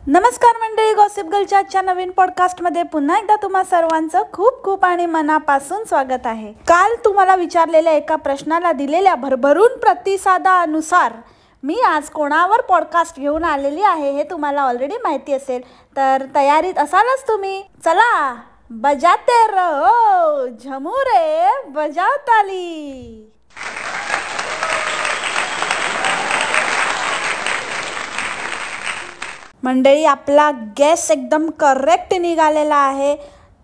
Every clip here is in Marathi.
नमस्कार मंडळी, गॉसिप गर्लच्या आजच्या नवीन पॉडकास्टमध्ये पुन्हा एकदा तुम्हा सर्वांचं खूप खूप आणि मनापासून स्वागत आहे। काल तुम्हाला विचारलेल्या एका प्रश्नाला दिलेल्या भरभरून प्रतिसादानुसार मी आज कोणावर पॉडकास्ट घेऊन आलेली आहे हे तुम्हाला ऑलरेडी माहिती असेल, तर तयारीत असालच तुम्ही। चला बजाते रहो झमुरे बजाव ताली। मंडळी, आपला गॅस एकदम करेक्ट निघालेला आहे।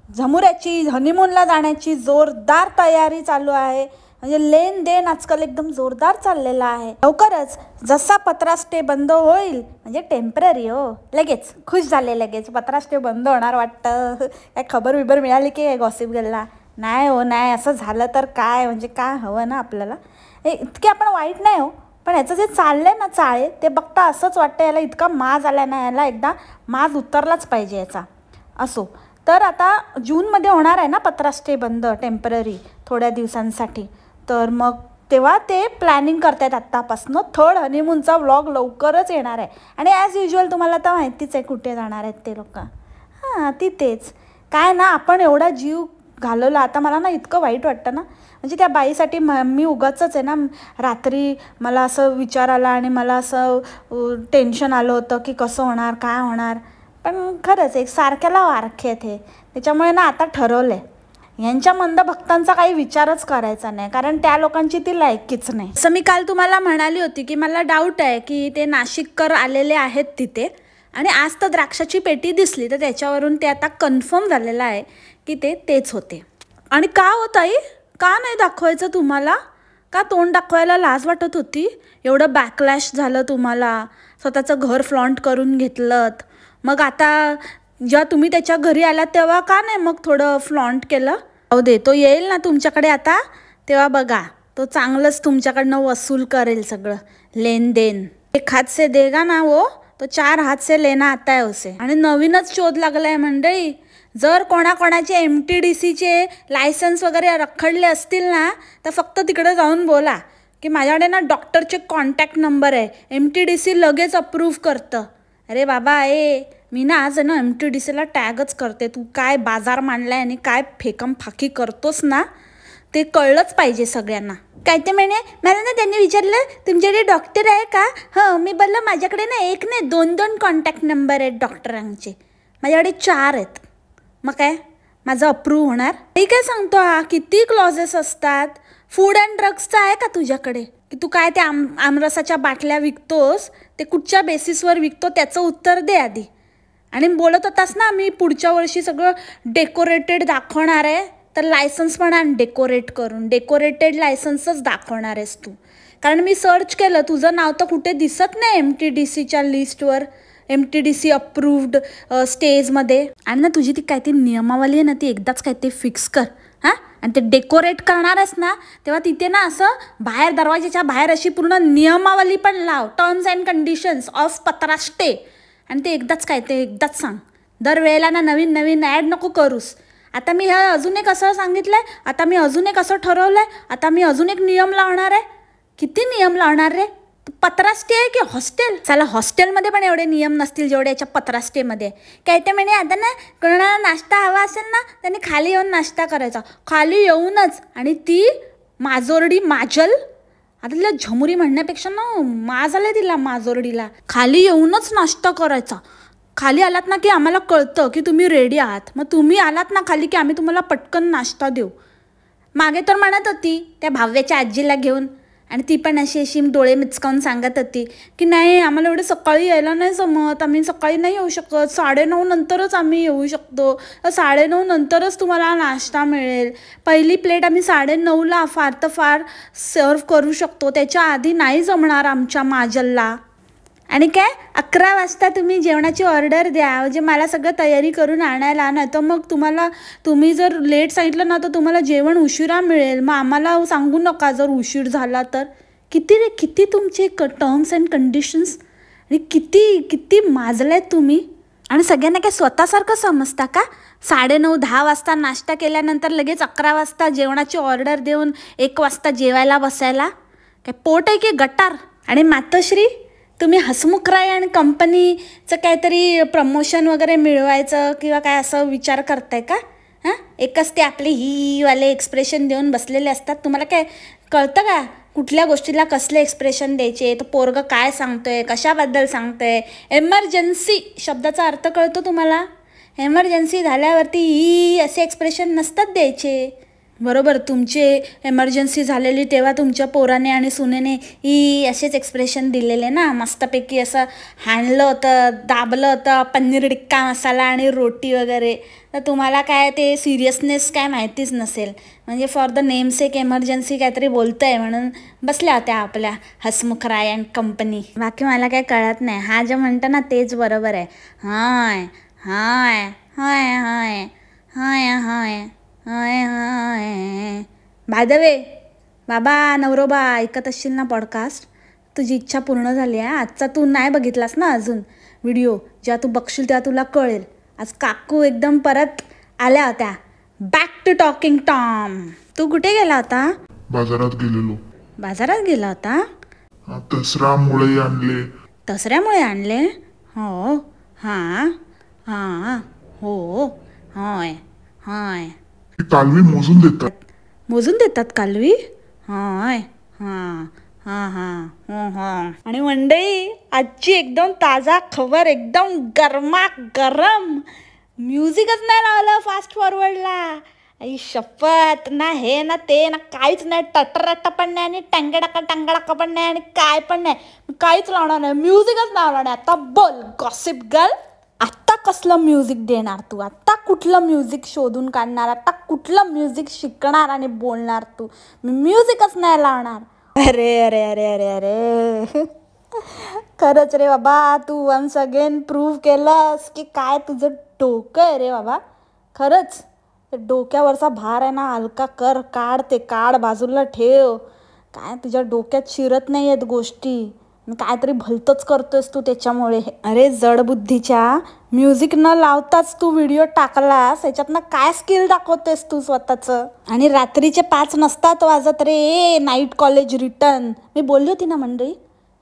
झमुऱ्याची हनीमूनला जाण्याची जोरदार तयारी चालू आहे। म्हणजे लेन देन आजकाल एकदम जोरदार चाललेला आहे। लवकरच जसा पत्रास्टे बंद होईल, म्हणजे टेम्पररी लगेच खुश झाले, लगेच पत्रास्टे बंद होणार वाटतं। काय खबर बिबर मिळाली की गॉसिप गर्लला? नाही नाही, असं झालं तर काय, म्हणजे काय हवं ना आपल्याला। इतके आपण वाईट नाही पण याचं जे चाललंय ना चाळे, ते बघता असंच वाटतं याला इतका माज आला ना, याला एकदा माज उतरलाच पाहिजे याचा। असो, तर आता जूनमध्ये होणार आहे ना पत्रास्टे बंद टेम्पररी थोड्या दिवसांसाठी, तर मग तेव्हा ते प्लॅनिंग करतायत आत्तापासून। थर्ड हनीमूनचा व्लॉग लवकरच येणार आहे आणि ॲज युजल तुम्हाला तर माहितीच आहे कुठे जाणार आहेत ते लोक। तिथेच काय ना, आपण एवढा जीव घालवला। आता मला ना इतकं वाईट वाटतं ना, म्हणजे त्या बाईसाठी मी उगाचच आहे ना, रात्री मला असं विचार आला आणि मला असं टेन्शन आलं होतं की कसं होणार काय होणार। पण खरंच एक सारख्याला वारखे आहेत हे, त्याच्यामुळे ना आता ठरवलं आहे यांच्या मंद भक्तांचा काही विचारच करायचा नाही, कारण त्या लोकांची ती लायकीच नाही। असं मी काल तुम्हाला म्हणाली होती की मला डाऊट आहे की ते नाशिककर आलेले आहेत तिथे, आणि आज तर द्राक्षाची पेटी दिसली, तर त्याच्यावरून ते आता कन्फर्म झालेलं आहे की तेच होते। आणि का आई, का नाही दाखवायचं तुम्हाला? का तोंड दाखवायला लाज वाटत होती? एवढं बॅकलॅश झालं तुम्हाला, स्वतःचं घर फ्लॉन्ट करून घेतलं, मग आता जेव्हा तुम्ही त्याच्या घरी आलात तेव्हा का नाही मग थोडं फ्लॉन्ट केलं? दे, तो येईल ना तुमच्याकडे आता, तेव्हा बघा तो चांगलंच तुमच्याकडनं वसूल करेल सगळं लेन देन। एक हात से देगा ना वो, तो 4 हात से लेना आता है उसे। आणि नवीनच शोध लागलाय मंडळी, जर कोणाकोणाचे MTDCचे लायसन्स वगैरे रखडले असतील ना, तर फक्त तिकडे जाऊन बोला की माझ्याकडे ना डॉक्टरचे कॉन्टॅक्ट नंबर आहे, MTDC लगेच अप्रूव्ह करतं। अरे बाबा मी ना आज ना MTDCला टॅगच करते। तू काय बाजार मांडलाय आणि काय फेकम फाकी करतोस ना, ते कळलंच पाहिजे सगळ्यांना। काय ते म्हणे, मला ना त्यांनी विचारलं तुमच्याकडे डॉक्टर आहे का? हो, मी बोललं माझ्याकडे ना एक नाही 2 कॉन्टॅक्ट नंबर आहेत डॉक्टरांचे, माझ्याकडे 4 आहेत। मग काय माझं अप्रूव्ह होणार? मी काय सांगतो, हा किती क्लॉजेस असतात। फूड अँड ड्रग्सचं आहे का तुझ्याकडे? की तू काय त्या आमरसाच्या बाटल्या विकतोस, ते कुठच्या बेसिसवर विकतो त्याचं उत्तर दे आधी। आणि बोलत होतास ना मी पुढच्या वर्षी सगळं डेकोरेटेड दाखवणार आहे, तर लायसन्स पण आण डेकोरेट करून, डेकोरेटेड लायसन्सच दाखवणार आहेस तू। कारण मी सर्च केलं, तुझं नाव तर कुठे दिसत नाही MTDCच्या लिस्टवर, MTDC अप्रूव्ड स्टेजमध्ये। आणि ना तुझी ती काय ती नियमावली आहे ना, ती एकदाच काय ते फिक्स कर आणि ते डेकोरेट करणारच ना, तेव्हा तिथे ना असं बाहेर दरवाजाच्या बाहेर अशी पूर्ण नियमावली पण लाव, टर्म्स अँड कंडिशन्स ऑफ पत्रास्टे, आणि ते एकदाच सांग। दरवेळेला ना नवीन नवीन ॲड नको करूस। आता मी अजून एक असं सांगितलंय, आता मी अजून एक असं ठरवलंय, आता मी अजून एक नियम लावणार आहे। किती नियम लावणार रे? पत्रास्टे आहे की हॉस्टेल? चला हॉस्टेलमध्ये पण एवढे नियम नसतील जेवढे याच्या पत्रास्टेमध्ये। काय ते म्हणे, आता ना कोणाला नाश्ता हवा असेल ना त्यांनी खाली येऊन नाश्ता करायचा, खाली येऊनच। आणि ती माजोरडी माजल, आता तिला झमुरी म्हणण्यापेक्षा ना माज आले तिला, माजोरडीला खाली येऊनच नाश्ता करायचा। खाली आलात ना की आम्हाला कळतं की तुम्ही रेडी आहात, मग तुम्ही आलात ना खाली की आम्ही तुम्हाला पटकन नाश्ता देऊ। मागे तर म्हणत होती त्या भाव्याच्या आजीला घेऊन, आणि ती पण अशी डोळे मिचकावून सांगत होती की नाही आम्हाला एवढं सकाळी यायला नाही जमत, आम्ही सकाळी नाही येऊ शकत, 9:30 नंतरच आम्ही येऊ शकतो, 9:30 नंतरच तुम्हाला नाश्ता मिळेल। पहिली प्लेट आम्ही 9:30ला फार तर फार सर्व करू शकतो, त्याच्या आधी नाही जमणार आमच्या माजलला। आणि काय 11 वाजता तुम्ही जेवणाची ऑर्डर द्या, म्हणजे मला सगळं तयारी करून आणायला, नाही तर मग तुम्ही जर लेट सांगितलं ना तर तुम्हाला जेवण उशिरा मिळेल, मग आम्हाला सांगू नका जर उशीर झाला तर। किती तुमचे टर्म्स अँड कंडिशन्स, आणि किती माजलेत तुम्ही। आणि सगळ्यांना काय स्वतःसारखं समजता का? 9:30-10 वाजता नाश्ता केल्यानंतर लगेच 11 वाजता जेवणाची ऑर्डर देऊन 1 वाजता जेवायला बसायला? काय पोट आहे की गटार? आणि मातोश्री, तुम्ही हसमुख राय आणि कंपनीचं काहीतरी प्रमोशन वगैरे मिळवायचं किंवा काय असं विचार करताय का? हां, एकच ते आपले ही वाले एक्सप्रेशन देऊन बसलेले असतात. तुम्हाला काय कळतं का कुठल्या गोष्टीला कसले एक्सप्रेशन द्यायचे? तो पोरगं काय सांगतोय, कशाबद्दल सांगतोय? एमर्जन्सी शब्दाचा अर्थ कळतो तुम्हाला? एमर्जन्सी झाल्यावरती ही असे एक्सप्रेशन नसतात द्यायचे. बरोबर, तुमची एमर्जन्सी झालेली तेव्हा तुमच्या पोराने आणि सुनेने ही असेच एक्सप्रेशन दिलेले ना, मस्तपैकी असं हाणलं होतं, दाबलं होतं, पनीर टिक्का मसाला आणि रोटी वगैरे. तर तुम्हाला काय ते सिरियसनेस काय माहितीच नसेल. म्हणजे फॉर द नेमसेक एमर्जन्सी काहीतरी बोलतं आहे म्हणून बसल्या होत्या आपल्या हसमुख राय अँड कंपनी. बाकी मला काय कळत नाही. हा जे म्हणतं ना तेच बरोबर आहे. हाय हाय हाय हाय हाय हाय हाय हाय. बाय द वे बाबा नवरोबा ऐकत असशील ना पॉडकास्ट, तुझी इच्छा पूर्ण झाली आहे. आजचा तू नाही बघितलास ना अजून व्हिडिओ, जेव्हा तू बघशील तेव्हा तुला कळेल. आज काकू एकदम परत आल्या होत्या. Back to talking Tom. तू कुठे गेला होता? बाजारात गेलेलो. बाजारात गेला होता? दसऱ्यामुळे आणले. दसऱ्यामुळे आणले? हो. हां हां हो होय होय. कालवी मोजून देतात. मोजून देतात कालवी? होय हां हां हां हो हो. आणि मंडळी आजची एकदम ताजा खबर, एकदम गरमागरम. म्युझिकच नाही लावलं फास्ट फॉरवर्डला. आई शपथ, ना हे ना ते ना काहीच नाही. टटरट्ट पण नाही आणि टंगडका पण नाही आणि काय पण नाही. काहीच लावणार नाही, म्युझिकच लावणार नाही. आता बोल गॉसिप गर्ल, आत्ता कसलं म्युझिक देणार तू? आत्ता कुठलं म्युझिक शोधून काढणार? आत्ता कुठलं म्युझिक शिकणार आणि बोलणार तू? मी म्युझिकच नाही लावणार. अरे अरे अरे अरे अरे खरंच रे बाबा, तू वन्स अगेन प्रूव्ह केलंस की काय तुझं डोकं आहे रे बाबा. खरंच डोक्यावरचा भार आहे ना हलका कर. काढ ते, काढ बाजूला ठेव. काय तुझ्या डोक्यात शिरत नाही आहेत गोष्टी, काहीतरी भलतंच करतोयस तू त्याच्यामुळे. अरे जडबुद्धीच्या, म्युझिक न लावताच तू व्हिडिओ टाकलास, याच्यातनं काय स्किल दाखवतेस तू स्वतःचं? आणि रात्रीचे 5 नसतात वाजत रे, नाईट कॉलेज रिटर्न. मी बोलली होती ना मंडळी,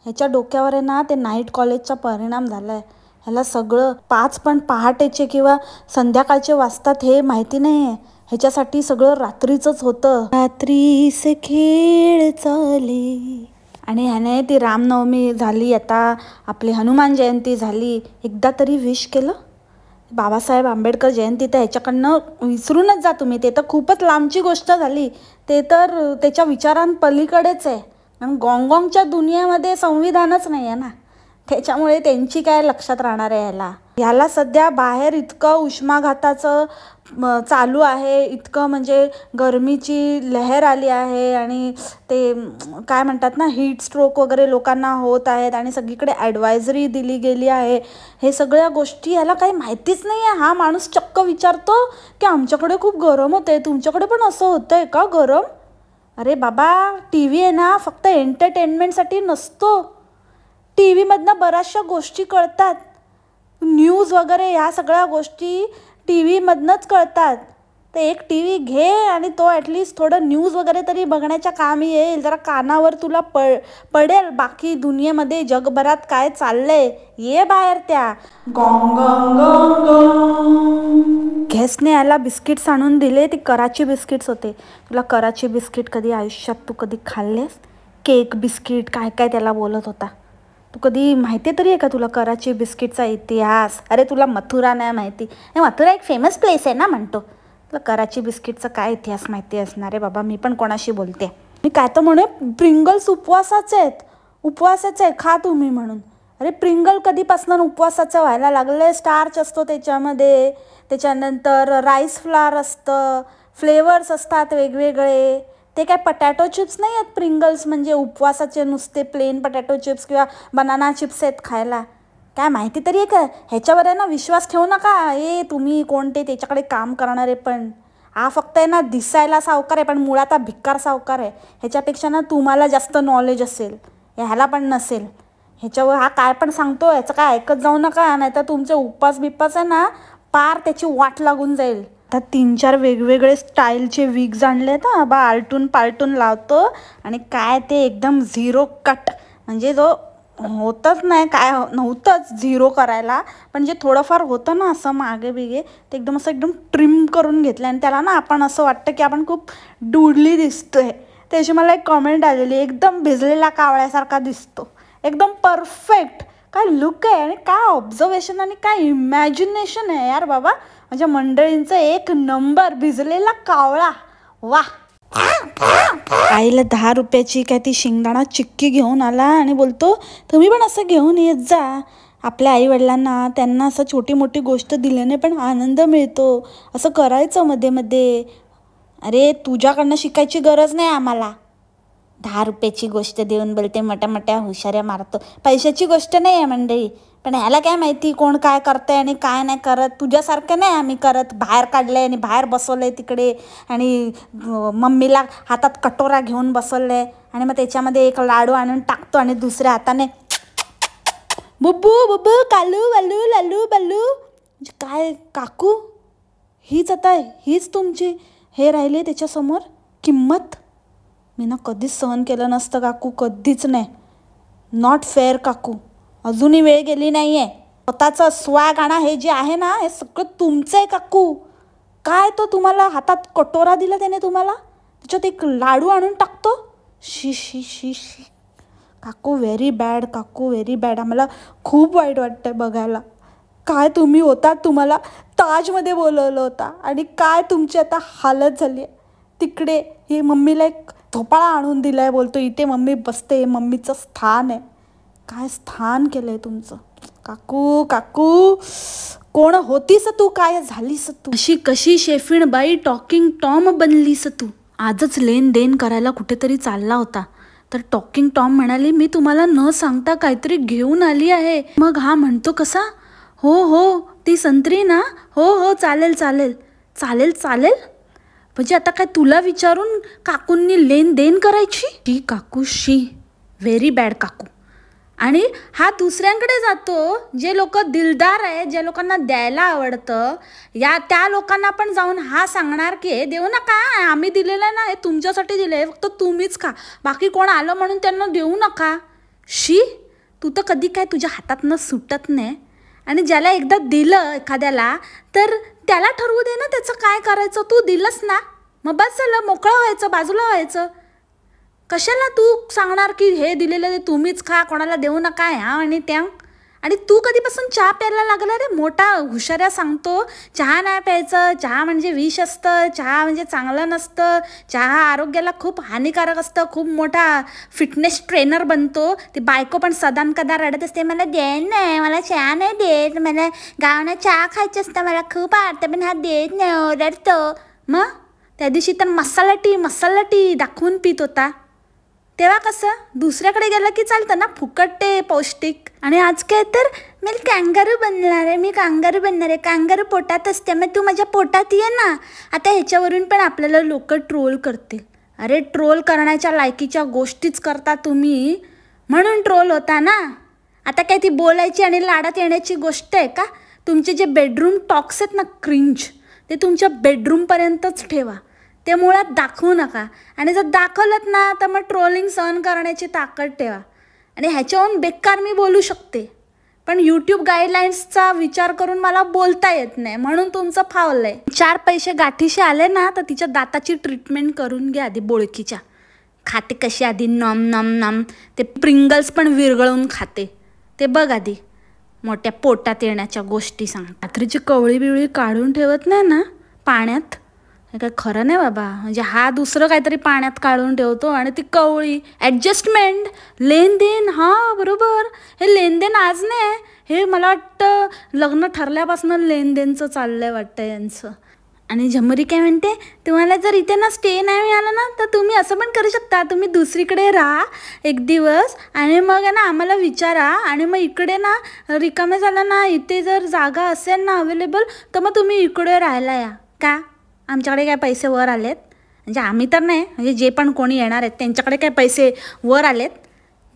ह्याच्या डोक्यावर आहे ना ते नाईट कॉलेजचा परिणाम झाला आहे. ह्याला सगळं 5 पण पहाटेचे किंवा संध्याकाळचे वाजतात हे माहिती नाही आहे. ह्याच्यासाठी सगळं रात्रीचंच होतं. रात्रीचे खेळ चाले. आणि ह्याने ती रामनवमी झाली, आता आपली हनुमान जयंती झाली, एकदा तरी विश केलं? बाबासाहेब आंबेडकर जयंती तर ह्याच्याकडनं विसरूनच जा तुम्ही. ते तर खूपच लांबची गोष्ट झाली. ते तर त्याच्या विचारांपलीकडेच आहे. आणि गॉंगॉंगच्या दुनियेमध्ये संविधानच नाही आहे ना, त्याच्यामुळे त्यांची काय लक्षात राहणार आहे ह्याला सध्या बाहेर इतकं उष्माघाताचं चालू आहे, इतकं म्हणजे गरमीची लहर आली आहे आणि ते काय म्हणतात ना हीट स्ट्रोक वगैरे लोकांना होत आहेत आणि सगळीकडे ॲडवायझरी दिली गेली आहे. हे सगळ्या गोष्टी ह्याला काही माहितीच नाही आहे. हा माणूस चक्क विचारतो की आमच्याकडे खूप गरम होते, तुमच्याकडे पण असं होतं आहे का गरम? अरे बाबा, टी व्ही आहे ना फक्त एंटरटेनमेंटसाठी नसतो. टी व्हीमधनं बऱ्याचशा गोष्टी कळतात. न्यूज वगैरे ह्या सगळ्या गोष्टी टी व्हीमधनंच कळतात. तर एक टी व्ही घे आणि तो ॲटलिस्ट थोडं न्यूज वगैरे तरी बघण्याच्या कामी येईल. जरा कानावर तुला पडेल बाकी दुनियेमध्ये जगभरात काय चाललंय. ये बाहेर त्या घेसने याला बिस्किट्स आणून दिले. ती कराची बिस्किट्स होते. तुला कराची बिस्किट कधी आयुष्यात तू कधी खाल्लेस? केक बिस्किट काय काय त्याला बोलत होता. तू कधी माहिती तरी आहे का तुला कराची बिस्किटचा इतिहास? अरे तुला मथुरा नाही माहिती? मथुरा एक फेमस प्लेस आहे ना म्हणतो. तुला कराची बिस्किटचा काय इतिहास माहिती असणार आहे बाबा? मी पण कोणाशी बोलते? मी काय तर म्हणे प्रिंगल्स उपवासाचे आहेत, उपवासाचे आहे खा तुम्ही म्हणून. अरे प्रिंगल कधीपासून उपवासाचं व्हायला लागलं? स्टार्च असतो त्याच्यामध्ये, त्याच्यानंतर राईस फ्लावर असतं, फ्लेवर्स असतात वेगवेगळे. ते काय पटॅटो चिप्स नाही आहेत प्रिंगल्स म्हणजे उपवासाचे नुसते प्लेन पटॅटो चिप्स किंवा बनाना चिप्स आहेत खायला. काय माहिती तरी आहे का? ह्याच्यावर आहे ना विश्वास ठेवू नका. तुम्ही कोणते त्याच्याकडे काम करणारे पण. हा फक्त आहे ना दिसायला सावकार आहे पण मुळात हा भिक्कार सावकार आहे. ह्याच्यापेक्षा ना तुम्हाला जास्त नॉलेज असेल, ह्याला पण नसेल. ह्याच्यावर हा काय पण सांगतो ह्याचं काय ऐकत जाऊ नका, नाही तर तुमचे उपवास बिप्पास आहे ना पार त्याची वाट लागून जाईल. आता 3-4 वेगवेगळे स्टाईलचे विग्स आणले तर बा आलटून पालटून लावतो आणि काय ते एकदम झिरो कट म्हणजे जो होतच नाही, काय नव्हतंच झिरो करायला, पण जे थोडंफार होतं ना असं मागे बिगे ते एकदम ट्रिम करून घेतलं आणि त्याला ना आपण असं वाटतं की आपण खूप डुडली दिसतोय. त्याची मला एक कॉमेंट आलेली, एकदम भिजलेला कावळ्यासारखा दिसतो, एकदम परफेक्ट. काय लुक आहे आणि काय ऑब्झर्वेशन आणि काय इमॅजिनेशन आहे यार बाबा. म्हणजे मंडळींचं एक नंबर, भिजलेला कावळा, वा. आईला 10 रुपयाची काय ती शेंगदाणा चिक्की घेऊन आला आणि बोलतो तुम्ही पण असं घेऊन येत जा. आपल्या आईवडिलांना त्यांना असं छोटी मोठी गोष्ट दिल्याने पण आनंद मिळतो, असं करायचं मध्ये मध्ये. अरे तुझ्याकडनं शिकायची गरज नाही आम्हाला. 10 रुपयाची गोष्ट देऊन बोलते मोठ्या मोठ्या हुशाऱ्या मारतो. पैशाची गोष्ट नाही आहे मंडळी, पण ह्याला काय माहिती कोण काय करतंय आणि काय नाही करत. तुझ्यासारखं नाही आम्ही करत, बाहेर काढलंय आणि बाहेर बसवलंय तिकडे आणि मम्मीला हातात कटोरा घेऊन बसवलंय आणि मग त्याच्यामध्ये एक लाडू आणून टाकतो आणि दुसऱ्या हाताने बुब्बू बुब्बू कालू वालू लालू बल्लू. म्हणजे काय काकू, हीच आता हीच तुमची हे राहिले त्याच्यासमोर किंमत. मी ना कधीच सहन केलं नसतं काकू, कधीच नाही. नॉट फेअर काकू. अजूनही वेळ गेली नाही आहे. स्वतःचं स्वॅग आणा, हे जे आहे ना हे सगळं तुमचं आहे काकू. काय तो तुम्हाला हातात कटोरा दिला त्याने तुम्हाला, त्याच्यात एक लाडू आणून टाकतो. शी शी शी शी काकू, व्हेरी बॅड काकू, व्हेरी बॅड. आम्हाला खूप वाईट वाटतंय बघायला. काय तुम्ही होता, तुम्हाला ताजमध्ये बोलवलं होता आणि काय तुमची आता हालत झाली आहे. तिकडे ही मम्मीला एक झोपाळा आणून दिला आहे, बोलतो इथे मम्मी बसते, मम्मीचं स्थान आहे. काय स्थान केलं आहे तुमचं काकू. काकू कोण होतीस तू, काय झालीस तू, अशी कशी शेफीण बाई टॉकिंग टॉम बनलीस तू. आजच लेन देन करायला कुठेतरी चालला होता तर टॉकिंग टॉम म्हणाली मी तुम्हाला न सांगता काहीतरी घेऊन आली आहे. मग हा म्हणतो कसा, हो हो ती संत्री ना, हो हो चालेल चालेल चालेल चालेल. म्हणजे आता काय तुला विचारून काकूंनी लेन देन करायची. शी काकू शी, व्हेरी बॅड काकू. आणि हा दुसऱ्यांकडे जातो, जे लोक दिलदार आहे, ज्या लोकांना द्यायला आवडतं, त्या लोकांना पण जाऊन हा सांगणार की हे देऊ नका, आम्ही दिलेलं ना, हे तुमच्यासाठी दिलं आहे, फक्त तुम्हीच खा, बाकी कोण आलं म्हणून त्यांना देऊ नका. शी, तू तर कधी काय तुझ्या हातातनं सुटत नाही. आणि ज्याला एकदा दिलं एखाद्याला तर त्याला ठरवू दे ना त्याचं काय करायचं. तू दिलंस ना, मग बस झालं, मोकळं व्हायचं, बाजूला व्हायचं. कशाला तू सांगणार की हे दिलेलं ते तुम्हीच खा, कोणाला देऊ नका ह्या आणि त्या. आणि तू कधीपासून चहा प्यायला लागला रे, मोठा हुशाऱ्या सांगतो चहा नाही प्यायचं, चहा म्हणजे विष असतं, चहा म्हणजे चांगलं नसतं, चहा आरोग्याला खूप हानिकारक असतं. खूप मोठा फिटनेस ट्रेनर बनतो. ती बायको पण सदान कदा रडत असते, मला देत नाही, मला चहा नाही देत, मला गावानं चहा खायचं असतं, मला खूप आवडतं पण हा देत नाही, ओरडतो. मग त्या दिवशी तर मसाला टी दाखवून पित होता. तेव्हा कसं दुसऱ्याकडे गेलं की चालतं ना, फुकट ते पौष्टिक. आणि आज काय तर मी कांगारू बनणार आहे, मी कांगारू बनणार आहे, कांगारू पोटात असते, मग तू माझ्या पोटात ये ना. आता ह्याच्यावरून पण आपल्याला लोक ट्रोल करतील. अरे ट्रोल करण्याच्या लायकीच्या गोष्टीच करता तुम्ही, म्हणून ट्रोल होता ना. आता काय ती बोलायची आणि लाडात येण्याची गोष्ट आहे का. तुमचे जे बेडरूम टॉक्स आहेत ना, क्रिंज, ते तुमच्या बेडरूमपर्यंतच ठेवा, ते मुळात दाखवू नका. आणि जर दाखवलं ना तर मग ट्रोलिंग सहन करण्याची ताकद ठेवा. आणि ह्याच्याहून बेकार मी बोलू शकते, पण यूट्यूब गाईडलाईन्सचा विचार करून मला बोलता येत नाही, म्हणून तुमचं फावलं आहे. 4 पैसे गाठीशी आले ना तर तिच्या दाताची ट्रीटमेंट करून घ्या आधी, बोळकीच्या. खाते कशी आधी, नम नम नम, ते प्रिंगल्स पण विरघळून खाते, ते बघ आधी. मोठ्या पोटात येण्याच्या गोष्टी सांग. रात्रीची कवळी बिवळी काढून ठेवत नाही ना पाण्यात, हे काय खरं नाही बाबा. म्हणजे हा दुसरं काहीतरी पाण्यात काढून ठेवतो आणि ती कवळी ॲडजस्टमेंट, लेनदेन. हां बरोबर, हे लेनदेन आज नाही, हे मला वाटतं लग्न ठरल्यापासून लेनदेनचं चाललं आहे वाटतं यांचं. आणि झमुरी काय म्हणते, तुम्हाला जर इथे ना स्टे नाही मिळाला ना तर तुम्ही असं पण करू शकता, तुम्ही दुसरीकडे राहा एक दिवस आणि मग ना आम्हाला विचारा, आणि मग इकडे ना रिकामे झाला ना, इथे जर जागा असेल ना अवेलेबल तर मग तुम्ही इकडे राहायला या. का आमच्याकडे काय पैसे वर आलेत, म्हणजे आम्ही तर नाही, म्हणजे जे पण कोणी येणार आहेत त्यांच्याकडे काय पैसे वर आलेत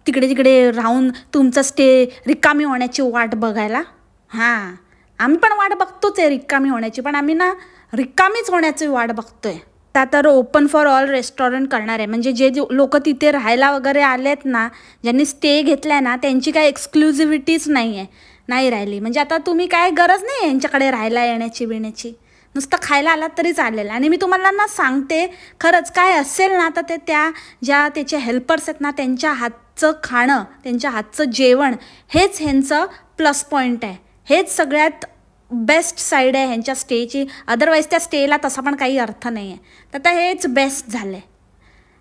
तिकडे राहून तुमचं स्टे रिकामी होण्याची वाट बघायला. आम्ही पण वाट बघतोच आहे रिकामी होण्याची, पण आम्ही ना रिकामीच होण्याची वाट बघतोय. आता तर ओपन फॉर ऑल रेस्टॉरंट करणार आहे. म्हणजे जे लोक तिथे राहायला वगैरे आलेत ना, ज्यांनी स्टे घेतलाय ना, त्यांची काय एक्सक्लुझिव्हिटीच नाही राहिली. म्हणजे आता तुम्ही काय गरज नाही यांच्याकडे राहायला येण्याची बिण्याची, नुसतं खायला आलात तरी चालेल. आणि मी तुम्हाला ना सांगते खरंच काय असेल ना तर ते ज्या त्याचे हेल्पर्स आहेत ना, त्यांच्या हातचं खाणं, त्यांच्या हातचं जेवण हेच ह्यांचं प्लस पॉईंट आहे. हेच सगळ्यात बेस्ट साईड आहे ह्यांच्या स्टेची. अदरवाईज त्या स्टेला तसा पण काही अर्थ नाही आहे. तर आता हेच बेस्ट झालं आहे.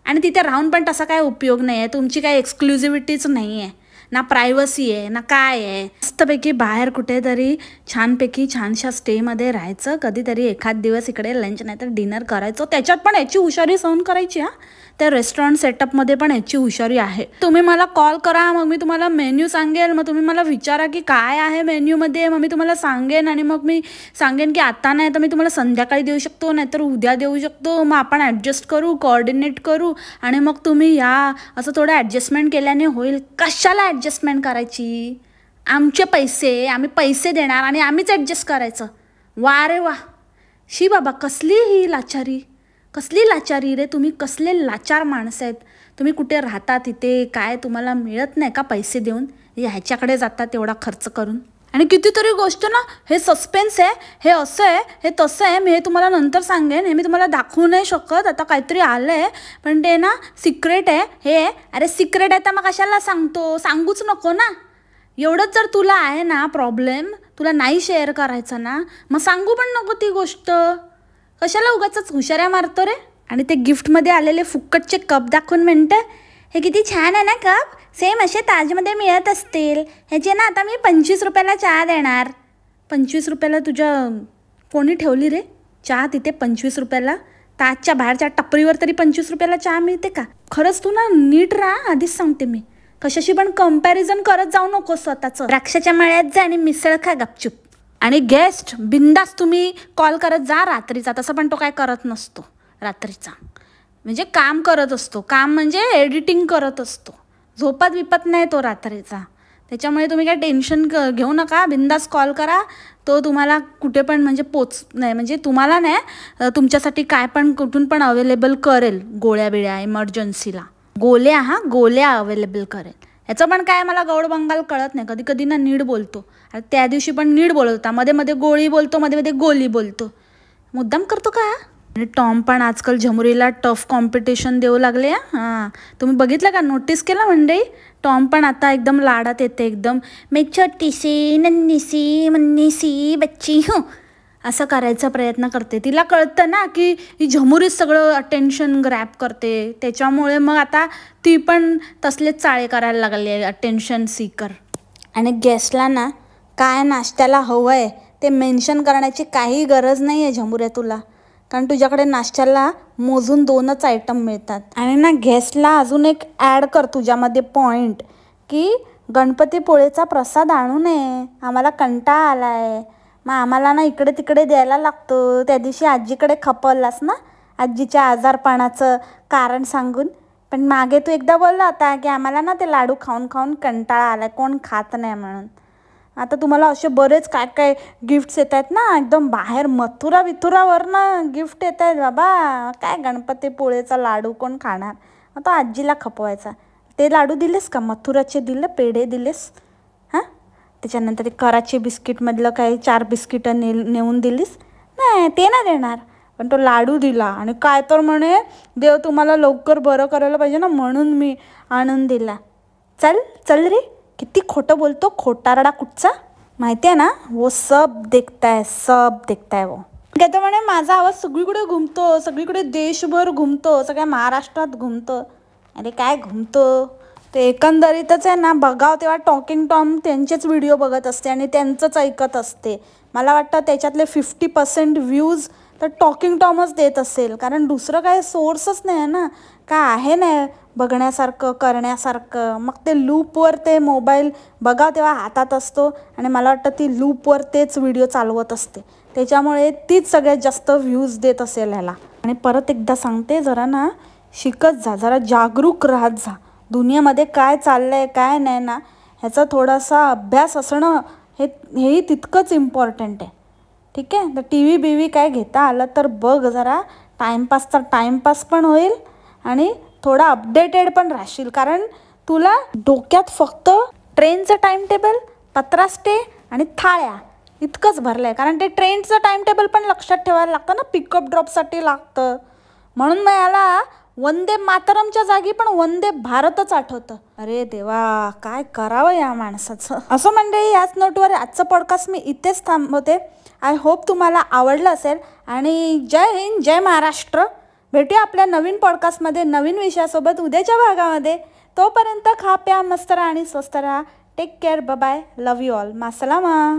आणि तिथे राहून पण तसा काय उपयोग नाही आहे. तुमची काही एक्सक्लुझिव्हिटीच नाही आहे, ना प्रायव्हसी आहे ना काय आहे. मस्तपैकी बाहेर कुठेतरी छानशा स्टेमध्ये राहायचं. कधीतरी एखाद दिवस इकडे लंच नाही तर डिनर करायचं. त्याच्यात पण याची हुशारी सहन करायची. त्या रेस्टॉरंट सेटअपमध्ये पण याची हुशारी आहे. तुम्ही मला कॉल करा, मग मी तुम्हाला मेन्यू सांगेल. मग तुम्ही मला विचारा की काय आहे मेन्यूमध्ये, मग मी तुम्हाला सांगेन. आणि मग मी सांगेन की आता नाही तर मी तुम्हाला संध्याकाळी देऊ शकतो, नाहीतर उद्या देऊ शकतो. मग आपण ॲडजस्ट करू, कोऑर्डिनेट करू आणि मग तुम्ही या. असं थोडं ॲडजस्टमेंट केल्याने होईल. कशाला ॲडजस्टमेंट करायची? आमचे पैसे, आम्ही पैसे देणार आणि आम्हीच ॲडजस्ट करायचं. वा रे वा, शी बाबा, कसली लाचारी रे. तुम्ही कसले लाचार माणसं आहेत. तुम्ही कुठे राहता तिथे काय तुम्हाला मिळत नाही का पैसे देऊन? ह्याच्याकडे जातात तेवढा खर्च करून. आणि कितीतरी गोष्ट ना, हे सस्पेन्स आहे, हे असं आहे, हे तसं आहे. मी हे तुम्हाला नंतर सांगेन. हे मी तुम्हाला दाखवू नाही शकत. आता काहीतरी आलं आहे पण ते ना सिक्रेट आहे. हे अरे सिक्रेट आहे तर मग कशाला सांगतो? सांगूच नको ना. एवढंच जर तुला आहे ना प्रॉब्लेम, तुला नाही शेअर करायचं ना, मग सांगू पण नको ती गोष्ट. कशाला उगाचच हुशाऱ्या मारतो रे. आणि ते गिफ्टमध्ये आलेले फुक्कटचे कप दाखवून म्हणतं, हे किती छान आहे ना कप, सेम असे ताजमध्ये मिळत असतील. ह्याचे ना आता मी 25 रुपयाला चहा देणार. 25 रुपयाला तुझ्या कोणी ठेवली रे चहा तिथे 25 रुपयाला? ताजच्या बाहेरच्या टपरीवर तरी 25 रुपयाला चहा मिळते का? खरंच तू ना नीट राहा, आधीच सांगते मी. कशाशी पण कंपॅरिझन करत जाऊ नको स्वतःचं. द्राक्षाच्या मळ्यात जा आणि मिसळ खा गपचूप. आणि गेस्ट बिंदास तुम्ही कॉल करत जा रात्रीचा. तसं पण तो काय करत नसतो रात्रीचा. म्हणजे काम करत असतो. काम म्हणजे एडिटिंग करत असतो. झोपत विपत नाही तो रात्रीचा. त्याच्यामुळे तुम्ही काय टेन्शन घेऊ नका. बिंदास कॉल करा. तो तुम्हाला कुठे पण म्हणजे नाही म्हणजे तुम्हाला नाही, तुमच्यासाठी काय पण कुठून पण अवेलेबल करेल. गोळ्या बिळ्या इमर्जन्सीला गोळ्या अवेलेबल करेल. ह्याचं पण काय मला गौड बंगाल कळत नाही. कधी कधी ना नीट बोलतो. त्या दिवशी पण नीट बोलवता, मध्ये मध्ये गोळी बोलतो, मध्ये मध्ये गोली बोलतो. मुद्दाम करतो का? आणि टॉम पण आजकाल झमुरीला टफ कॉम्पिटिशन देऊ लागले. हां, तुम्ही बघितलं का? नोटीस केलं मंडळी? टॉम पण आता एकदम लाडात येते. एकदम मैं छोटी सी नन्ही सी मन्नी सी बच्ची हूँ असं करायचा प्रयत्न करते. तिला कळतं ना की ही झमुरीच सगळं अटेन्शन ग्रॅब करते. त्याच्यामुळे मग आता ती पण तसलेच चाळे करायला लागली आहे, अटेन्शन सीकर. आणि गेस्टला ना काय नाश्त्याला हवं आहे ते मेन्शन करण्याची काही गरज नाही आहे झमुऱ्या तुला. कारण तुझ्याकडे नाश्त्याला मोजून 2च आयटम मिळतात. आणि ना गेस्टला अजून एक ॲड कर तुझ्यामध्ये पॉईंट, की गणपतीपोळेचा प्रसाद आणू नये, आम्हाला कंटाळा आला आहे. मग आम्हाला ना इकडे तिकडे द्यायला लागतो. त्या दिवशी आजीकडे खपवलास ना आजीच्या आजारपणाचं कारण सांगून. पण मागे तू एकदा बोलला होता की आम्हाला ना ते लाडू खाऊन खाऊन कंटाळा आला, कोण खात नाही म्हणून. आता तुम्हाला असे बरेच काय काय गिफ्ट्स येत आहेत ना, एकदम बाहेर मथुरावर ना गिफ्ट येत आहेत बाबा. काय गणपतीपोळेचा लाडू कोण खाणार? आता आजीला खपवायचा. ते लाडू दिलेस का? मथुराचे दिले, पेढे दिलेस? हां, त्याच्यानंतर ते कराची बिस्किटमधलं काही 4 बिस्किटं नेऊन दिलीस? नाही, ते नाही देणार. पण तो लाडू दिला. आणि काय तर म्हणे देव तुम्हाला लवकर बरं करायला पाहिजे ना म्हणून मी आणून दिला. चल रे, किती खोटं बोलतो, खोटारडा कुठचा. माहिती आहे ना, वो सब देखता है वो. काय तर म्हणे माझा आवाज सगळीकडे घुमतो, सगळीकडे देशभर घुमतो, सगळ्या महाराष्ट्रात घुमतो. अरे काय घुमतो ते एकंदरीतच आहे ना. बघाव तेव्हा टॉकिंग टॉम त्यांचेच व्हिडिओ बघत असते आणि त्यांचंच ऐकत असते. मला वाटतं त्याच्यातले 50% व्ह्यूज तर टॉकिंग टॉमच देत असेल. कारण दुसरं काय सोर्सच नाही आहे ना, काय आहे नाही बघण्यासारखं करण्यासारखं. मग ते लूपवर ते मोबाईल बघाव तेव्हा हातात असतो आणि मला वाटतं ती लूपवर तेच व्हिडिओ चालवत असते. त्याच्यामुळे तीच सगळ्यात जास्त व्ह्यूज देत असेल ह्याला. आणि परत एकदा सांगते, जरा ना शिकत जा, जरा जागरूक राहत जा. दुनियामध्ये काय चाललं आहे काय नाही ना ह्याचा थोडासा अभ्यास असणं हेही तितकंच इम्पॉर्टंट आहे. ठीक आहे. तर TV काय घेता आलं तर बघ जरा, टाईमपास तर टाईमपास पण होईल आणि थोडा अपडेटेड पण राहशील, कारण तुला डोक्यात फक्त ट्रेनचं टाईम टेबल, पत्रा स्टे आणि थाळ्या इतकंच भरलं आहे. कारण ते ट्रेनचं टाईम टेबल पण लक्षात ठेवायला लागतं ना, पिकअप ड्रॉपसाठी लागतं. म्हणून मग याला वंदे मातरमच्या जागी पण वंदे भारतच आठवतं. अरे देवा, काय करावं या माणसाचं. असं मंडळी, याच नोटवर आजचं पॉडकास्ट मी इथेच थांबवते. आय होप तुम्हाला आवडलं असेल आणि जय हिंद, जय महाराष्ट्र. भेटूया आपल्या नवीन पॉडकास्टमध्ये नवीन विषयासोबत उद्याच्या भागामध्ये. तोपर्यंत खा प्या मस्त राहा आणि स्वस्त राहा. Take care, bye, love you all, मासलामा.